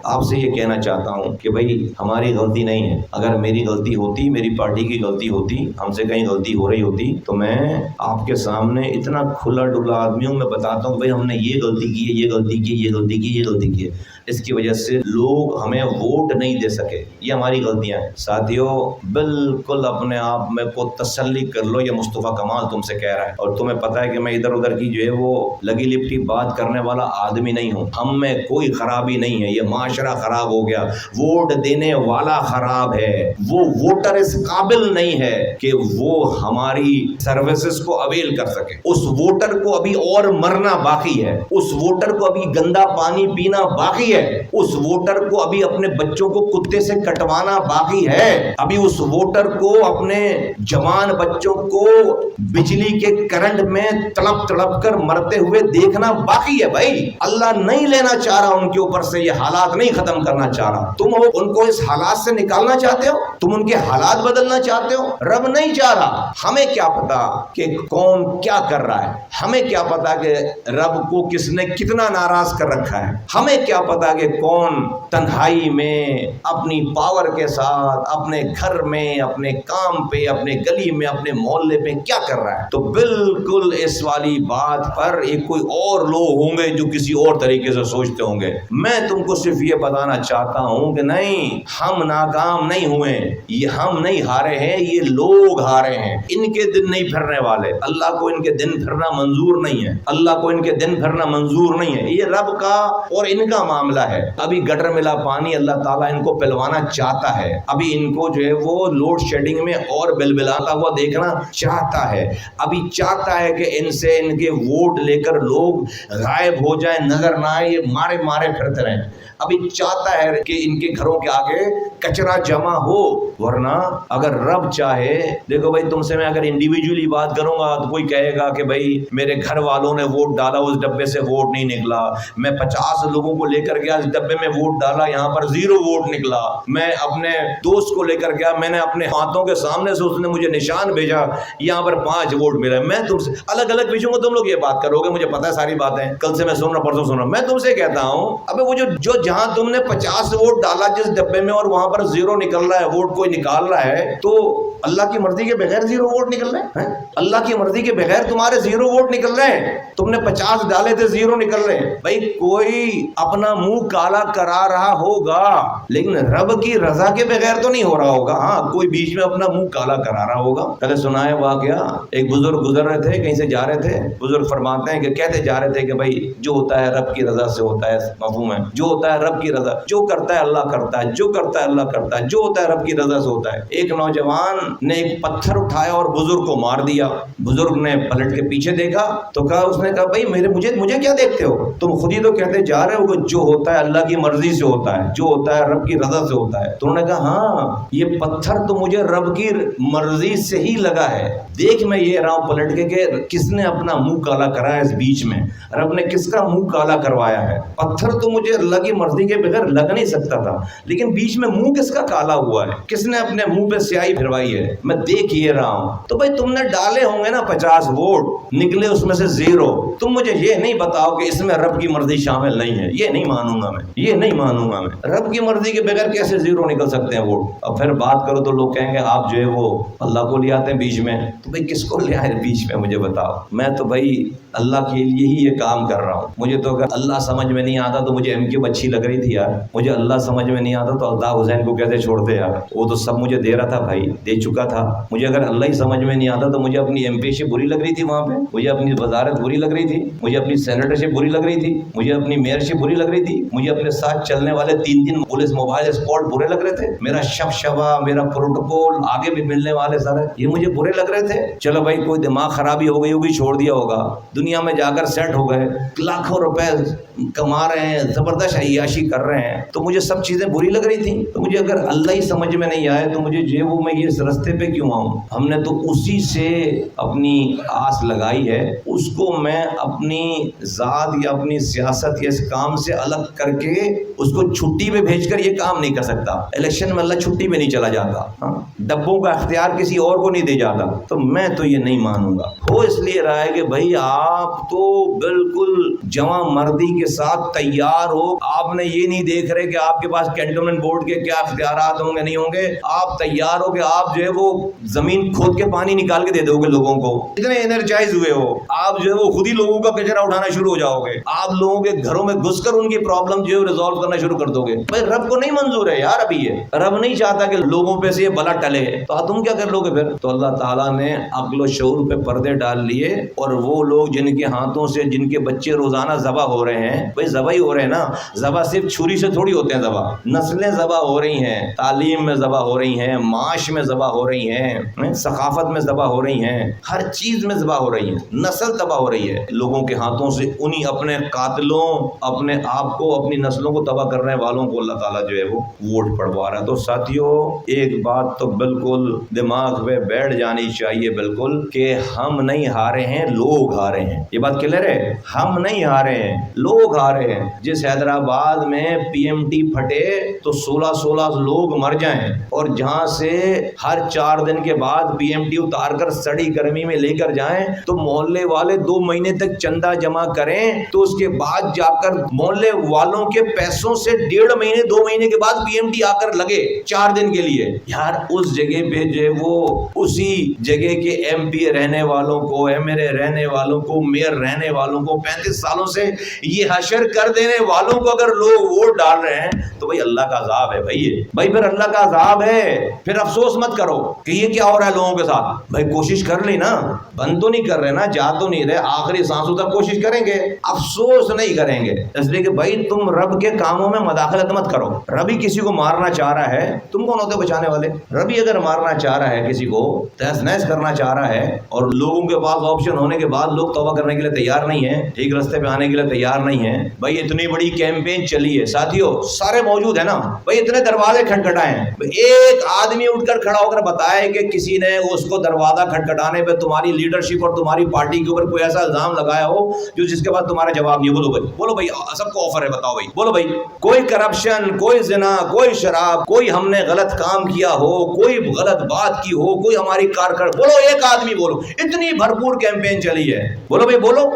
آپ سے یہ کہنا چاہتا ہوں کہ بھائی ہماری غلطی نہیں ہے. اگر میری غلطی ہوتی، میری پارٹی کی غلطی ہوتی، ہم سے کہیں غلطی ہو رہی ہوتی تو میں آپ کے سامنے اتنا کھلا ڈلا آدمی ہوں، میں بتاتا ہوں بھائی ہم نے یہ غلطی کی ہے، یہ غلطی کی، یہ غلطی کی، یہ غلطی کی ہے. اس کی وجہ سے لوگ ہمیں ووٹ نہیں دے سکے، یہ ہماری غلطیاں ہیں. ساتھیو بالکل اپنے آپ میں کو تسلی کر لو، یہ مصطفیٰ کمال تم سے کہہ رہا ہے. اور تمہیں پتہ ہے کہ میں ادھر ادھر کی جو ہے وہ لگی لپٹی بات کرنے والا آدمی نہیں ہوں. ہم میں کوئی خرابی نہیں ہے. یہ معاشرہ خراب ہو گیا، ووٹ دینے والا خراب ہے. وہ ووٹر اس قابل نہیں ہے کہ وہ ہماری سروسز کو اویل کر سکے. اس ووٹر کو ابھی اور مرنا باقی ہے. اس ووٹر کو ابھی گندا پانی پینا باقی ہے. اس ووٹر کو ابھی اپنے بچوں کو کتے سے کٹوانا باقی ہے. ابھی اس ووٹر کو اپنے جوان بچوں کو بجلی کے کرنٹ میں تڑپ تڑپ کر مرتے ہوئے دیکھنا باقی ہے. بھائی اللہ نہیں لینا چاہ رہا ان کے اوپر سے، یہ حالات نہیں ختم کرنا چاہ رہا. تم ان کو اس حالات سے نکالنا چاہتے ہو، تم ان کے حالات بدلنا چاہتے ہو. رب نہیں چاہ رہا. ہمیں کیا پتا کہ کون کیا کر رہا ہے، ہمیں کیا پتا کہ رب کو کس نے کتنا ناراض کر رکھا ہے. ہمیں کیا پتا کہ کون تنہائی میں اپنی پاور کے ساتھ اپنے گھر میں، اپنے کام پہ، اپنے گلی میں، اپنے محلے پہ کیا کر رہا ہے. تو بالکل اس والی بات پر ایک کوئی اور لوگ ہوں گے جو کسی اور طریقے سے سوچتے ہوں گے. میں تم کو صرف یہ بتانا چاہتا ہوں کہ نہیں، ہم ناکام نہیں ہوئے، یہ ہم نہیں ہارے ہیں، یہ لوگ ہارے ہیں. ان کے دن نہیں پھرنے والے. اللہ کو ان کے دن پھرنا منظور نہیں ہے. اللہ کو ان کے دن پھرنا منظور نہیں ہے. یہ رب کا اور ان کا معاملہ ہے. ابھی گٹر ملا پانی اللہ تعالیٰ ان کو پلوانا چاہتا ہے. ابھی ان کو جو ہے وہ لوڈ شیڈنگ میں اور بلبلاتا ہوا دیکھنا چاہتا ہے. ابھی چاہتا ہے کہ ان سے ان کے ووٹ لے کر لوگ غائب ہو جائیں، نظر نہ آئے، یہ مارے مارے پھرتے رہیں. ابھی چاہتا ہے کہ ان کے گھروں کے آگے کچرا جمع ہو. ورنہ اگر رب چاہے، دیکھو بھائی تم سے میں اگر انڈیویجولی بات کروں گا تو کوئی کہے گا کہ بھائی میرے گھر والوں نے ووٹ ڈالا، اس ڈبے سے ووٹ نہیں نکلا. میں 50 لوگوں کو لے کر گیا، اس ڈبے میں ووٹ ڈالا، یہاں پر 0 ووٹ نکلا. میں اپنے دوست کو لے کر گیا، میں نے اپنے ہاتھوں کے سامنے سے اس نے مجھے نشان بھیجا، یہاں پر 5 ووٹ ملا. میں تم سے الگ الگ بھیجوں گا، تم لوگ یہ بات کرو گے، مجھے پتا ہے ساری باتیں، کل سے میں سن رہا، پرسوں سن رہا. میں تم سے کہتا ہوں ابے وہ جو جہاں تم نے 50 ووٹ ڈالا جس ڈبے میں اور وہاں پر 0 نکل رہا ہے، ووٹ کوئی نکال رہا ہے، تو اللہ کی مرضی کے بغیر 0 ووٹ نکل رہے ہیں. اللہ کی مرضی کے بغیر تمہارے 0 ووٹ نکل رہے ہیں. تم نے 50 ڈالے تھے، 0 نکل رہے ہیں. بھائی کوئی اپنا منہ کالا کرا رہا ہوگا، لیکن رب کی رضا کے بغیر تو نہیں ہو رہا ہوگا. ہاں کوئی بیچ میں اپنا منہ کالا کرا رہا ہوگا. کل سنا ہے واقعہ، ایک بزرگ گزر رہے تھے، کہیں سے جا رہے تھے. بزرگ فرماتے ہیں کہ کہتے جا رہے تھے کہ بھائی جو ہوتا ہے رب کی رضا سے ہوتا ہے. مفہوم ہے، جو ہوتا ہے رب کی رضا، جو کرتا ہے اللہ کرتا ہے، جو کرتا ہے اللہ کرتا ہے، جو ہوتا ہے رب کی رضا سے ہوتا ہے. ایک نوجوان نے ایک پتھر اٹھایا اور بزرگ کو مار دیا. بزرگ نے پلٹ کے پیچھے دیکھا تو کہا، اس نے کہا بھائی مجھے کیا دیکھتے ہو، تم خود ہی تو کہتے جا رہے ہو کہ جو ہوتا ہے اللہ کی مرضی سے ہوتا ہے، جو ہوتا ہے رب کی رضا سے ہوتا ہے. تو انہوں نے کہا ہاں یہ پتھر تو مجھے رب کی مرضی سے ہی لگا ہے. دیکھ میں یہ رہا ہوں پلٹ کے کہ کس نے اپنا منہ کالا کرا ہے. اس بیچ میں رب نے کس کا منہ کالا کروایا ہے. پتھر تو مجھے اللہ کی مرضی کے بغیر لگ نہیں سکتا تھا، لیکن بیچ میں منہ کس کا کالا ہوا ہے، کس نے اپنے منہ پہ سیاہی پھروائی ہے، میں دیکھ یہ رہا ہوں. تو بھائی تم نے ڈالے ہوں گے نا 50 ووٹ، نکلے اس میں سے 0. تم مجھے یہ نہیں بتاؤ کہ اس میں رب کی مرضی شامل نہیں ہے. یہ نہیں مانوں گا میں، یہ نہیں مانوں گا میں. رب کی مرضی کے بغیر کیسے 0 نکل سکتے ہیں ووٹ. اب پھر بات کرو تو لوگ کہیں گے آپ جو ہے وہ اللہ کو لے آتے ہیں بیچ میں. تو بھائی کس کو لے آئے بیچ میں، مجھے بتاؤ. میں تو بھائی اللہ کے لیے ہی یہ کام کر رہا ہوں. مجھے تو اگر اللہ سمجھ میں نہیں آتا تو مجھے MQ اچھی لگ رہی تھی یار. مجھے اللہ سمجھ میں نہیں آتا تو الطاف حسین کو کیسے چھوڑتے یار. وہ تو سب مجھے دے رہا تھا بھائی، دے چکا تھا. مجھے اگر اللہ ہی سمجھ میں نہیں آتا تو مجھے اپنی MP شپ بری لگ رہی تھی وہاں پہ، مجھے اپنی وزارت بری لگ رہی تھی، مجھے اپنی سینیٹرشپ بری لگ رہی تھی، مجھے اپنی میئرشپ بری لگ رہی تھی، مجھے اپنے ساتھ چلنے والے 3 پولیس موبائل اسکواڈ برے لگ رہے تھے، میرا شبشبہ، میرا پروٹوکول، آگے بھی ملنے والے سارے یہ مجھے برے لگ رہے تھے. چلو بھائی کوئی دماغ خرابی ہو گئی ہوگی، چھوڑ دیا ہوگا، دنیا میں جا کر سیٹ ہو گئے، لاکھوں روپے کما رہے ہیں، زبردست عیاشی کر رہے ہیں. تو مجھے سب چیزیں بری لگ رہی تھیں. تو مجھے اگر اللہ ہی سمجھ میں نہیں آئے تو مجھے جو وہ میں یہ اس رستے پہ کیوں آؤں. ہم نے تو اسی سے اپنی آس لگائی ہے، اس کو میں اپنی ذات یا اپنی سیاست یا اس کام سے الگ کر کے اس کو چھٹی پہ بھیج کر یہ کام نہیں کر سکتا. الیکشن میں اللہ چھٹی پہ نہیں چلا جاتا، ڈبوں کا اختیار کسی اور کو نہیں دے جاتا. تو میں تو یہ نہیں مانوں گا. ہو اس لیے رہا ہے کہ بھائی آپ تو بالکل جواں مردی کے ساتھ تیار ہو، آپ نے یہ نہیں دیکھ رہے کہ آپ کے پاس کینٹونمنٹ بورڈ کے کیا اختیارات ہوں گے نہیں ہوں گے، آپ تیار ہو کہ آپ جو ہے وہ زمین کھود کے پانی نکال کے دے دو گے لوگوں کو، اتنے انرجائز ہوئے ہو آپ جو ہے وہ خود ہی لوگوں کا کچرا اٹھانا شروع ہو جاؤ گے، آپ لوگوں کے گھروں میں گھس کر ان کی پرابلم جو ہے ریزالو کرنا شروع کر دو گے۔ بھائی رب کو نہیں منظور ہے یار، ابھی یہ رب نہیں چاہتا کہ لوگوں پہ سے یہ بلا ٹلے، تو تم کیا کر لو گے پھر؟ تو اللہ تعالیٰ نے عقل و شعور پہ پردے ڈال لیے، اور وہ لوگ جن کے ہاتھوں سے جن کے بچے روزانہ ذبح ہو رہے ہیں، بھائی ذبح ہی ہو رہے ہیں نا، ذبح صرف چھری سے تھوڑی ہوتے ہیں، ذبح نسلیں ذبح ہو رہی ہیں، تعلیم میں ذبح ہو رہی ہیں، معاش میں ذبح ہو رہی ہیں، ثقافت میں ذبح ہو رہی ہیں، ہر چیز میں ذبح ہو رہی ہیں، نسل تباہ ہو رہی ہے لوگوں کے ہاتھوں سے، انہی اپنے قاتلوں، اپنے آپ کو، اپنی نسلوں کو تباہ کرنے والوں کو اللہ تعالیٰ جو ہے وہ ووٹ پڑوا رہا ہے۔ تو ساتھیوں ایک بات تو بالکل دماغ میں بیٹھ جانی چاہیے بالکل، کہ ہم نہیں ہارے ہیں، لوگ ہارے ہیں۔ یہ بات کلیئر ہے؟ ہم نہیں ہارے ہیں، لوگ ہارے ہیں۔ جس حیدرآباد میں پی ایم ٹی پھٹے تو 16 لوگ مر جائیں، اور جہاں سے ہر 4 دن کے بعد پی ایم ٹی اتار کر سڑی گرمی میں لے کر جائیں، تو محلے والے 2 مہینے تک چندہ جمع کریں، تو اس کے بعد جا کر محلے والوں کے پیسوں سے 1.5 مہینے 2 مہینے کے بعد پی ایم ٹی آ کر لگے 4 دن کے لیے، یار اس جگہ پہ جو ہے وہ اسی جگہ کے ایم پی رہنے والوں کو، ایم ایل اے رہنے والوں کو، میئر رہنے والوں کو، 35 سالوں سے یہ حشر کر دینے والوں کو اگر لوگ ووٹ ڈال رہے ہیں، تو بھائی اللہ کا عذاب ہے بھائی، بھائی پھر اللہ کا عذاب ہے، پھر افسوس مت کرو کہ یہ کیا ہو رہا ہے لوگوں کے ساتھ۔ بھائی کوشش کر لی نا، بند تو نہیں کر رہے نا، جا تو نہیں رہے، آخری سانسوں تک کوشش کریں گے، افسوس نہیں کریں گے، اس لیے کہ بھائی تم رب کے کاموں میں مداخلت مت کرو۔ رب ہی کسی کو مارنا چاہ رہا ہے، تم کون ہوتے بچانے والے؟ رب ہی اگر مارنا چاہ رہا ہے کسی کو، تہس نہس کرنا چاہ رہا ہے، اور لوگوں کے پاس آپشن ہونے کے بعد لوگ توبہ کرنے کے لیے تیار نہیں ہیں، ٹھیک راستے پہ آنے کے لیے تیار نہیں ہیں، بھائی اتنی بڑی کیمپین چلی ہے ساتھیوں، سارے موجود ہیں نا، بھائی اتنے دروازے کھٹکھٹائے ہیں، ایک آدمی اٹھ کر کھڑا ہو کر بتائے کہ کسی نے اس کو دروازہ کھٹکھٹانے پہ تمہاری لیڈرشپ اور تمہاری پارٹی کے اوپر کوئی ایسا الزام لگایا ہو جو جس کے بعد تمہارا جواب نہیں۔ بولو بھائی، بولو بھائی، سب کو آفر ہے، بتاؤ بھائی، بولو بھائی، کوئی کرپشن، کوئی زنا، کوئی شراب، کوئی ہم نے غلط کام کیا ہو، کوئی غلط بات کی ہو، کوئی ہماری کارکرد، بولو ایک آدمی بولو، اتنی بھرپور کیمپین چلی ہے، بولو بھائی بولو،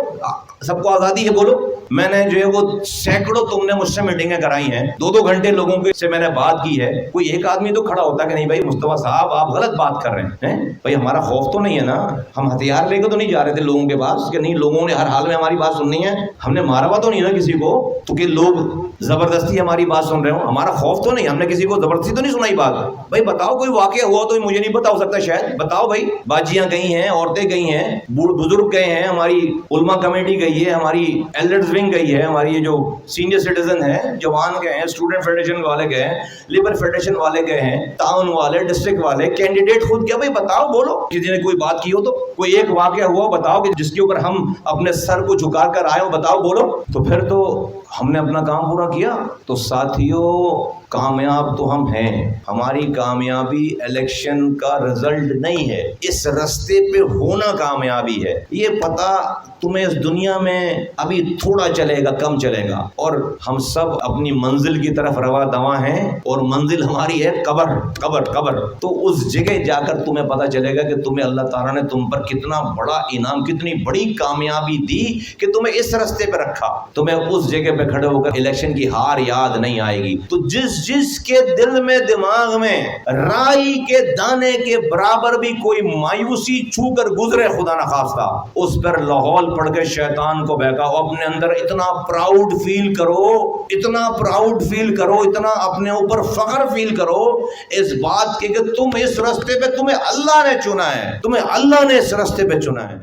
سب کو آزادی ہے، بولو۔ میں نے جو ہے وہ سینکڑوں، تم نے مجھ سے میٹنگیں کرائی ہیں، 2 گھنٹے لوگوں سے میں نے بات کی ہے، کوئی ایک آدمی تو کھڑا ہوتا کہ نہیں بھائی مصطفیٰ صاحب آپ غلط بات کر رہے ہیں، بھائی ہمارا خوف تو نہیں ہے نا، ہم ہتھیار لے کے تو نہیں جا رہے تھے لوگوں کے پاس کہ نہیں لوگوں نے ہر حال میں ہماری بات سننی ہے، ہم نے مارا ہوا تو نہیں نا کسی کو تو کہ لوگ زبردستی ہماری بات سن رہے ہوں، ہمارا خوف تو نہیں، ہم نے کسی کو زبردستی تو نہیں سنائی بات۔ بھائی بتاؤ کوئی واقعہ ہوا تو مجھے نہیں پتا ہو سکتا شاید، بتاؤ بھائی، باجیاں گئی ہیں، عورتیں گئی ہیں، بزرگ گئے ہیں، ہماری علماء کمیٹی گئی ہے، ہماری ایلڈرز ونگ گئی ہے، ہماری یہ جو سینئر سٹیزن ہیں، جوان گئے ہیں، اسٹوڈنٹ فیڈریشن والے گئے ہیں، لیبر فیڈریشن والے گئے ہیں، تعاون والے، ڈسٹرکٹ والے، کینڈیڈیٹ خود گئے، بھائی بتاؤ بولو، کسی نے کوئی بات کی ہو تو، کوئی ایک واقعہ ہوا بتاؤ کہ جس کے اوپر ہم اپنے سر کو جھکا کر آئے ہو، بتاؤ بولو، تو پھر تو ہم نے اپنا کام پورا کیا۔ تو ساتھیوں کامیاب تو ہم ہیں، ہماری کامیابی الیکشن کا رزلٹ نہیں ہے، اس رستے پہ ہونا کامیابی ہے۔ یہ پتہ تمہیں اس دنیا میں ابھی تھوڑا چلے گا، کم چلے گا، اور ہم سب اپنی منزل کی طرف رواں دواں ہیں، اور منزل ہماری ہے قبر، قبر، قبر۔ تو اس جگہ جا کر تمہیں پتہ چلے گا کہ تمہیں اللہ تعالیٰ نے تم پر کتنا بڑا انعام، کتنی بڑی کامیابی دی کہ تمہیں اس رستے پہ رکھا، تمہیں اس جگہ پہ کھڑے ہو کر الیکشن کی ہار یاد نہیں آئے گی۔ تو جس کے دل میں، دماغ میں رائی کے دانے کے برابر بھی کوئی مایوسی چھو کر گزرے خدا نخواستہ، اس پر لاہور پڑھ کے شیطان کو بہکاؤ، اپنے اندر اتنا پراؤڈ فیل کرو، اتنا پراؤڈ فیل کرو، اتنا اپنے اوپر فخر فیل کرو اس بات کے کہ تم اس رستے پہ، تمہیں اللہ نے چنا ہے، تمہیں اللہ نے اس رستے پہ چنا ہے۔